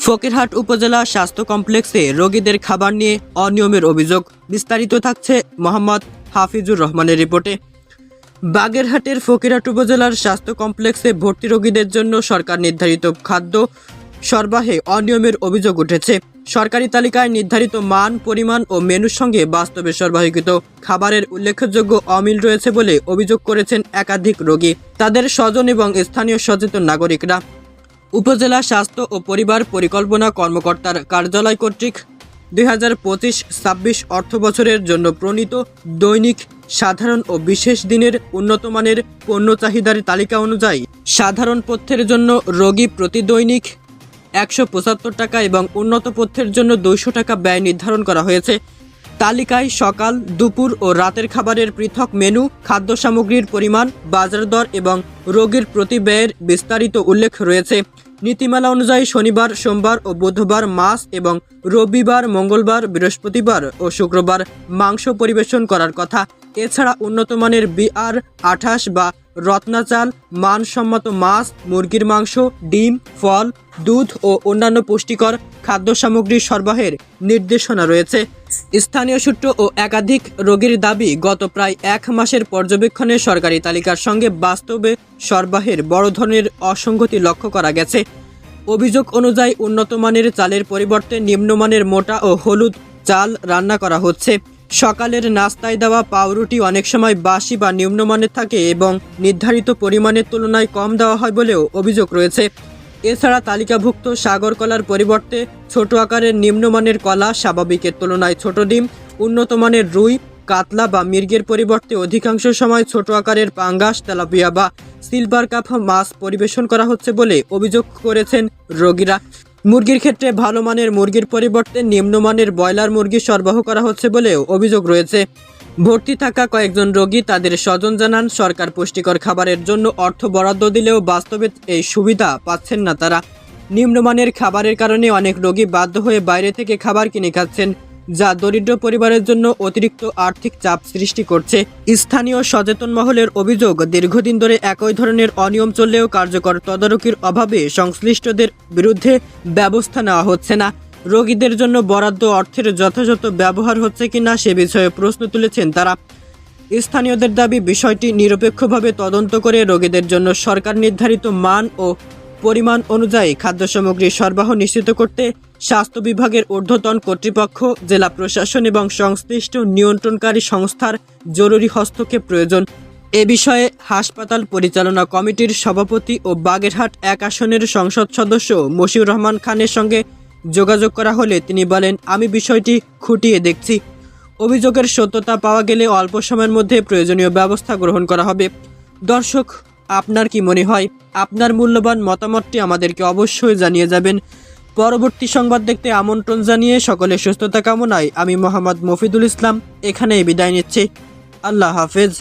ফকিরহাট উপজেলা স্বাস্থ্য কমপ্লেক্সে রোগীদের খাবার নিয়ে অনিয়মের অভিযোগ। বিস্তারিত থাকছে মোহাম্মদ হাফিজুর রহমানের রিপোর্টে। বাগেরহাটের ফকিরহাট উপজেলার স্বাস্থ্য কমপ্লেক্সে ভর্তি রোগীদের জন্য সরকার নির্ধারিত খাদ্য সরবরাহে অনিয়মের অভিযোগ উঠেছে। সরকারি তালিকায় নির্ধারিত মান, পরিমাণ ও মেনুর সঙ্গে বাস্তবে সরবরাহকৃত খাবারের উল্লেখযোগ্য অমিল রয়েছে বলে অভিযোগ করেছেন একাধিক রোগী, তাদের স্বজন এবং স্থানীয় সচেতন নাগরিকরা। উপজেলা স্বাস্থ্য ও পরিবার পরিকল্পনা কর্মকর্তার কার্যালয় কর্তৃক 2025-26 অর্থবছরের জন্য প্রণীত দৈনিক সাধারণ ও বিশেষ দিনের উন্নতমানের পণ্য চাহিদার তালিকা অনুযায়ী সাধারণ পথ্যের জন্য রোগী প্রতি দৈনিক 175 টাকা এবং উন্নত পথ্যের জন্য 200 টাকা ব্যয় নির্ধারণ করা হয়েছে। তালিকায় সকাল, দুপুর ও রাতের খাবারের পৃথক মেনু, খাদ্য সামগ্রীর পরিমাণ, বাজার দর এবং রোগীর প্রতি ব্যয়ের বিস্তারিত উল্লেখ রয়েছে। নীতিমালা অনুযায়ী শনিবার, সোমবার ও বুধবার মাছ এবং রবিবার, মঙ্গলবার, বৃহস্পতিবার ও শুক্রবার মাংস পরিবেশন করার কথা। এছাড়া উন্নতমানের BR-28 বা রত্না চাল, মানসম্মত মাছ, মুরগির মাংস, ডিম, ফল, দুধ ও অন্যান্য পুষ্টিকর খাদ্য সামগ্রী সরবরাহের নির্দেশনা রয়েছে। স্থানীয় সূত্র ও একাধিক রোগীর দাবি, গত প্রায় 1 মাসের পর্যবেক্ষণে সরকারি তালিকার সঙ্গে বাস্তবে সরবরাহের বড় ধরনের অসঙ্গতি লক্ষ্য করা গেছে। অভিযোগ অনুযায়ী উন্নত মানের চালের পরিবর্তে নিম্নমানের মোটা ও হলুদ চাল রান্না করা হচ্ছে। সকালের নাস্তায় দেওয়া পাউরুটি অনেক সময় বাসি বা নিম্নমানের থাকে এবং নির্ধারিত পরিমাণের তুলনায় কম দেওয়া হয় বলেও অভিযোগ রয়েছে। এছাড়া তালিকাভুক্ত সাগর কলার পরিবর্তে ছোট আকারের নিম্নমানের কলা, স্বাভাবিকের তুলনায় ছোট ডিম, উন্নত মানের রুই, কাতলা বা মৃগের পরিবর্তে অধিকাংশ সময় ছোট আকারের পাঙ্গাস, তেলাপিয়া বা সিলভার কাপ মাছ পরিবেশন করা হচ্ছে বলে অভিযোগ করেছেন রোগীরা। মুরগির ক্ষেত্রে ভালো মানের মুরগির পরিবর্তে নিম্নমানের ব্রয়লার মুরগি সরবরাহ করা হচ্ছে বলেও অভিযোগ রয়েছে। ভর্তি থাকা কয়েকজন রোগী তাদের স্বজন জানান, সরকার পুষ্টিকর খাবারের জন্য অর্থ বরাদ্দ দিলেও বাস্তবে এই সুবিধা পাচ্ছেন না তারা। নিম্নমানের খাবারের কারণে অনেক রোগী বাধ্য হয়ে বাইরে থেকে খাবার কিনে খাচ্ছেন, যা দরিদ্র পরিবারের জন্য অতিরিক্ত আর্থিক চাপ সৃষ্টি করছে। স্থানীয় সচেতন মহলের অভিযোগ, দীর্ঘদিন ধরে একই ধরনের অনিয়ম চললেও কার্যকর তদারকির অভাবে সংশ্লিষ্টদের বিরুদ্ধে ব্যবস্থা নেওয়া হচ্ছে না। রোগীদের জন্য বরাদ্দ অর্থের যথাযথ ব্যবহার হচ্ছে কিনা সে বিষয়ে প্রশ্ন তুলেছেন তারা। স্থানীয়দের দাবি, বিষয়টি নিরপেক্ষভাবে তদন্ত করে রোগীদের জন্য সরকার নির্ধারিত মান ও পরিমাণ অনুযায়ী খাদ্য সামগ্রী সরবরাহ নিশ্চিত করতে স্বাস্থ্য বিভাগের ঊর্ধ্বতন কর্তৃপক্ষ, জেলা প্রশাসন এবং সংশ্লিষ্ট নিয়ন্ত্রণকারী সংস্থার জরুরি হস্তক্ষেপ প্রয়োজন। এ বিষয়ে হাসপাতাল পরিচালনা কমিটির সভাপতি ও বাগেরহাট 1 আসনের সংসদ সদস্য মশিউর রহমান খানের সঙ্গে যোগাযোগ করা হলে তিনি বলেন, আমি বিষয়টি খুঁটিয়ে দেখছি। অভিযোগের সত্যতা পাওয়া গেলে অল্প সময়ের মধ্যে প্রয়োজনীয় ব্যবস্থা গ্রহণ করা হবে। দর্শক, আপনার কি মনে হয়? আপনার মূল্যবান মতামতটি আমাদেরকে অবশ্যই জানিয়ে যাবেন। পরবর্তী সংবাদ দেখতে আমন্ত্রণ জানিয়ে সকলের সুস্থতা কামনায় আমি মোহাম্মদ মফিদুল ইসলাম এখানেই বিদায় নিচ্ছি। আল্লাহ হাফেজ।